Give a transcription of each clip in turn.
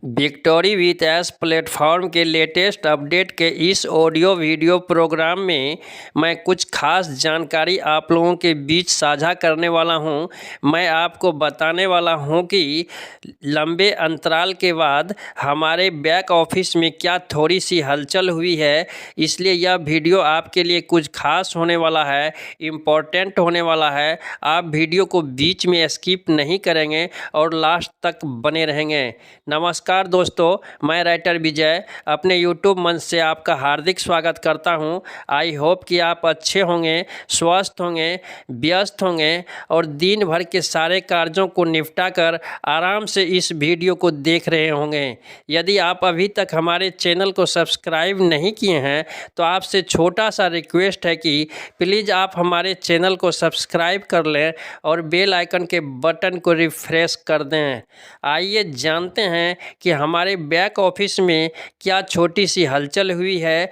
Victory with S platform के latest update के इस ऑडियो वीडियो प्रोग्राम में मैं कुछ खास जानकारी आप लोगों के बीच साझा करने वाला हूं। मैं आपको बताने वाला हूं कि लंबे अंतराल के बाद हमारे बैक ऑफिस में क्या थोड़ी सी हलचल हुई है, इसलिए यह वीडियो आपके लिए कुछ खास होने वाला है, इम्पोर्टेंट होने वाला है। आप वीडियो को बीच में स्किप नहीं करेंगे और लास्ट तक बने रहेंगे। नमस्कार दोस्तों, मैं राइटर विजय अपने यूट्यूब मंच से आपका हार्दिक स्वागत करता हूं। आई होप कि आप अच्छे होंगे, स्वस्थ होंगे, व्यस्त होंगे और दिन भर के सारे कार्यों को निपटा कर आराम से इस वीडियो को देख रहे होंगे। यदि आप अभी तक हमारे चैनल को सब्सक्राइब नहीं किए हैं तो आपसे छोटा सा रिक्वेस्ट है कि प्लीज़ आप हमारे चैनल को सब्सक्राइब कर लें और बेल आइकन के बटन को रिफ्रेश कर दें। आइए जानते हैं कि हमारे बैक ऑफिस में क्या छोटी सी हलचल हुई है।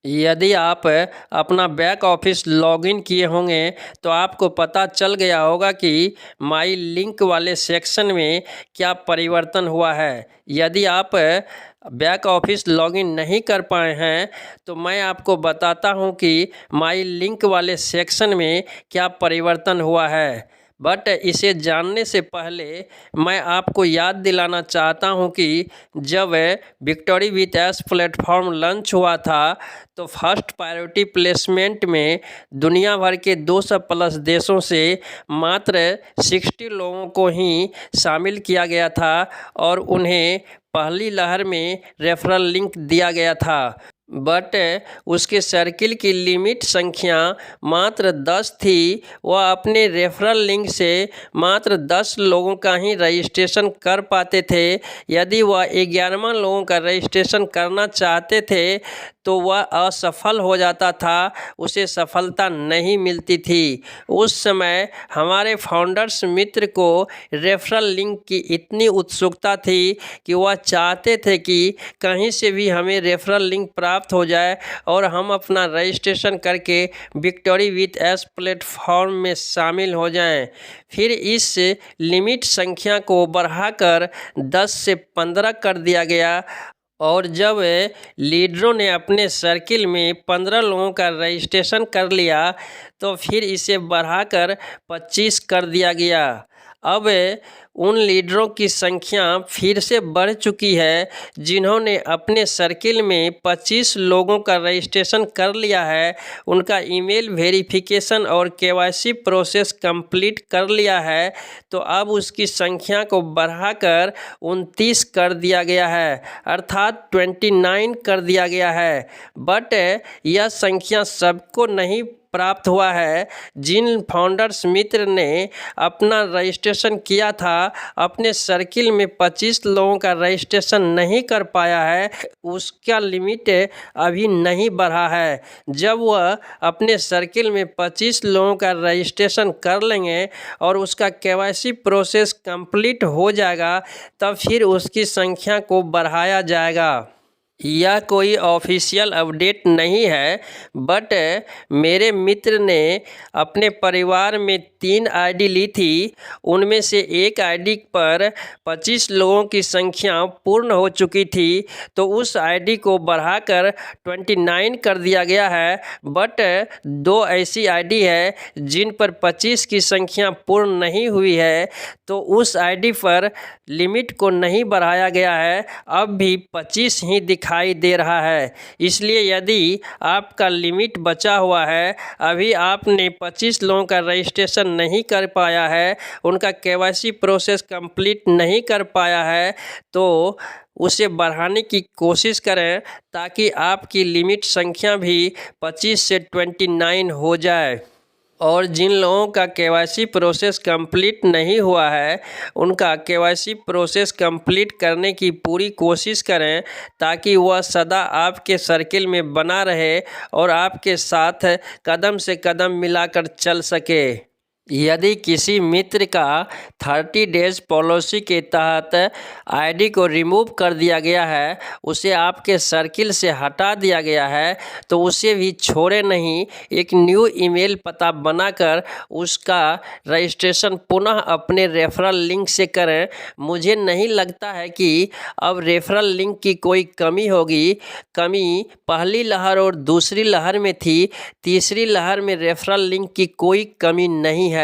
यदि आप अपना बैक ऑफिस लॉगिन किए होंगे तो आपको पता चल गया होगा कि माई लिंक वाले सेक्शन में क्या परिवर्तन हुआ है। यदि आप बैक ऑफिस लॉगिन नहीं कर पाए हैं तो मैं आपको बताता हूं कि माई लिंक वाले सेक्शन में क्या परिवर्तन हुआ है। बट इसे जानने से पहले मैं आपको याद दिलाना चाहता हूं कि जब victory with S platform launch हुआ था तो फर्स्ट प्रायोरिटी प्लेसमेंट में दुनिया भर के 200 प्लस देशों से मात्र 60 लोगों को ही शामिल किया गया था और उन्हें पहली लहर में रेफरल लिंक दिया गया था। बट उसके सर्किल की लिमिट संख्या मात्र 10 थी। वह अपने रेफरल लिंक से मात्र 10 लोगों का ही रजिस्ट्रेशन कर पाते थे। यदि वह 11वां लोगों का रजिस्ट्रेशन करना चाहते थे तो वह असफल हो जाता था, उसे सफलता नहीं मिलती थी। उस समय हमारे फाउंडर्स मित्र को रेफरल लिंक की इतनी उत्सुकता थी कि वह चाहते थे कि कहीं से भी हमें रेफरल लिंक प्राप्त हो जाए और हम अपना रजिस्ट्रेशन करके विक्टोरी विथ एस प्लेटफॉर्म में शामिल हो जाएं। फिर इस लिमिट संख्या को बढ़ाकर 10 से 15 कर दिया गया और जब लीडरों ने अपने सर्किल में 15 लोगों का रजिस्ट्रेशन कर लिया तो फिर इसे बढ़ाकर 25 कर दिया गया। अब उन लीडरों की संख्या फिर से बढ़ चुकी है जिन्होंने अपने सर्किल में 25 लोगों का रजिस्ट्रेशन कर लिया है, उनका ईमेल वेरिफिकेशन और केवाईसी प्रोसेस कंप्लीट कर लिया है। तो अब उसकी संख्या को बढ़ाकर 29 कर दिया गया है, अर्थात 29 कर दिया गया है। बट यह संख्या सबको नहीं प्राप्त हुआ है। जिन फाउंडर्स मित्र ने अपना रजिस्ट्रेशन किया था, अपने सर्किल में 25 लोगों का रजिस्ट्रेशन नहीं कर पाया है, उसका लिमिट अभी नहीं बढ़ा है। जब वह अपने सर्किल में 25 लोगों का रजिस्ट्रेशन कर लेंगे और उसका केवाईसी प्रोसेस कंप्लीट हो जाएगा तब फिर उसकी संख्या को बढ़ाया जाएगा। यह कोई ऑफिशियल अपडेट नहीं है, बट मेरे मित्र ने अपने परिवार में 3 आईडी ली थी। उनमें से एक आईडी पर 25 लोगों की संख्या पूर्ण हो चुकी थी तो उस आईडी को बढ़ाकर 29 कर दिया गया है। बट 2 ऐसी आईडी है जिन पर 25 की संख्या पूर्ण नहीं हुई है तो उस आईडी पर लिमिट को नहीं बढ़ाया गया है, अब भी 25 ही दिखाई दे रहा है। इसलिए यदि आपका लिमिट बचा हुआ है, अभी आपने 25 लोगों का रजिस्ट्रेशन नहीं कर पाया है, उनका केवाईसी प्रोसेस कंप्लीट नहीं कर पाया है, तो उसे बढ़ाने की कोशिश करें ताकि आपकी लिमिट संख्या भी 25 से 29 हो जाए। और जिन लोगों का केवाईसी प्रोसेस कंप्लीट नहीं हुआ है, उनका केवाईसी प्रोसेस कंप्लीट करने की पूरी कोशिश करें ताकि वह सदा आपके सर्किल में बना रहे और आपके साथ कदम से कदम मिलाकर चल सके। यदि किसी मित्र का 30 डेज पॉलिसी के तहत आईडी को रिमूव कर दिया गया है, उसे आपके सर्किल से हटा दिया गया है, तो उसे भी छोड़े नहीं, एक न्यू ईमेल पता बनाकर उसका रजिस्ट्रेशन पुनः अपने रेफरल लिंक से करें। मुझे नहीं लगता है कि अब रेफरल लिंक की कोई कमी होगी। कमी पहली लहर और दूसरी लहर में थी, तीसरी लहर में रेफरल लिंक की कोई कमी नहीं है।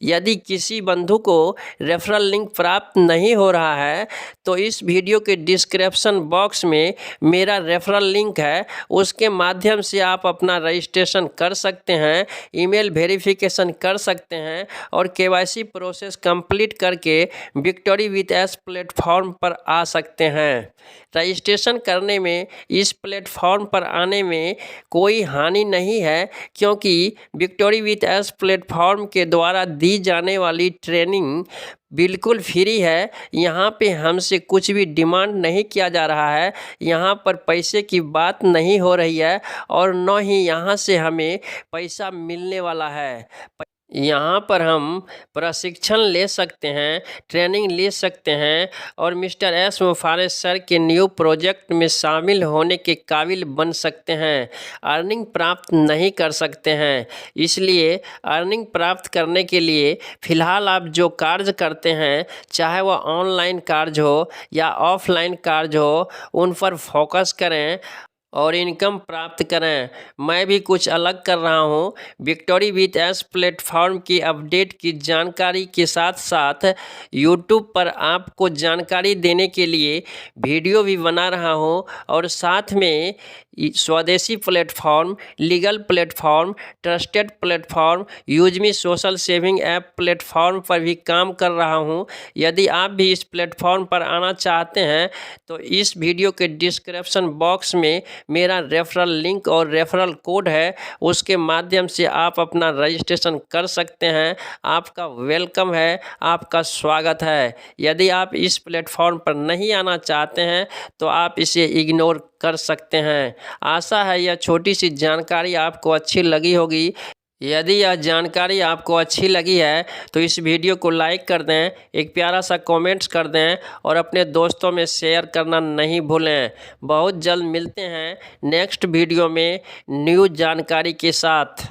यदि किसी बंधु को रेफरल लिंक प्राप्त नहीं हो रहा है तो इस वीडियो के डिस्क्रिप्शन बॉक्स में मेरा रेफरल लिंक है, उसके माध्यम से आप अपना रजिस्ट्रेशन कर सकते हैं, ईमेल वेरिफिकेशन कर सकते हैं और केवाईसी प्रोसेस कंप्लीट करके विक्टोरी विथ एस प्लेटफॉर्म पर आ सकते हैं। रजिस्ट्रेशन करने में, इस प्लेटफॉर्म पर आने में कोई हानि नहीं है, क्योंकि विक्टोरी विथ एस प्लेटफॉर्म के द्वारा दी जाने वाली ट्रेनिंग बिल्कुल फ्री है। यहाँ पे हमसे कुछ भी डिमांड नहीं किया जा रहा है, यहाँ पर पैसे की बात नहीं हो रही है और न ही यहाँ से हमें पैसा मिलने वाला है। यहाँ पर हम प्रशिक्षण ले सकते हैं, ट्रेनिंग ले सकते हैं और मिस्टर एस मुफारिस सर के न्यू प्रोजेक्ट में शामिल होने के काबिल बन सकते हैं। अर्निंग प्राप्त नहीं कर सकते हैं, इसलिए अर्निंग प्राप्त करने के लिए फ़िलहाल आप जो कार्य करते हैं, चाहे वह ऑनलाइन कार्य हो या ऑफलाइन कार्य हो, उन पर फोकस करें और इनकम प्राप्त करें। मैं भी कुछ अलग कर रहा हूँ। विक्टोरी विथ एस प्लेटफॉर्म की अपडेट की जानकारी के साथ साथ यूट्यूब पर आपको जानकारी देने के लिए वीडियो भी बना रहा हूँ और साथ में स्वदेशी platform, legal platform, trusted platform, यूजमी सोशल सेविंग ऐप प्लेटफॉर्म पर भी काम कर रहा हूँ। यदि आप भी इस प्लेटफॉर्म पर आना चाहते हैं तो इस वीडियो के डिस्क्रिप्शन बॉक्स में मेरा रेफरल लिंक और रेफरल कोड है, उसके माध्यम से आप अपना रजिस्ट्रेशन कर सकते हैं। आपका वेलकम है, आपका स्वागत है। यदि आप इस प्लेटफॉर्म पर नहीं आना चाहते हैं तो आप इसे इग्नोर कर सकते हैं। आशा है यह छोटी सी जानकारी आपको अच्छी लगी होगी। यदि यह जानकारी आपको अच्छी लगी है तो इस वीडियो को लाइक कर दें, एक प्यारा सा कमेंट्स कर दें और अपने दोस्तों में शेयर करना नहीं भूलें। बहुत जल्द मिलते हैं नेक्स्ट वीडियो में न्यू जानकारी के साथ।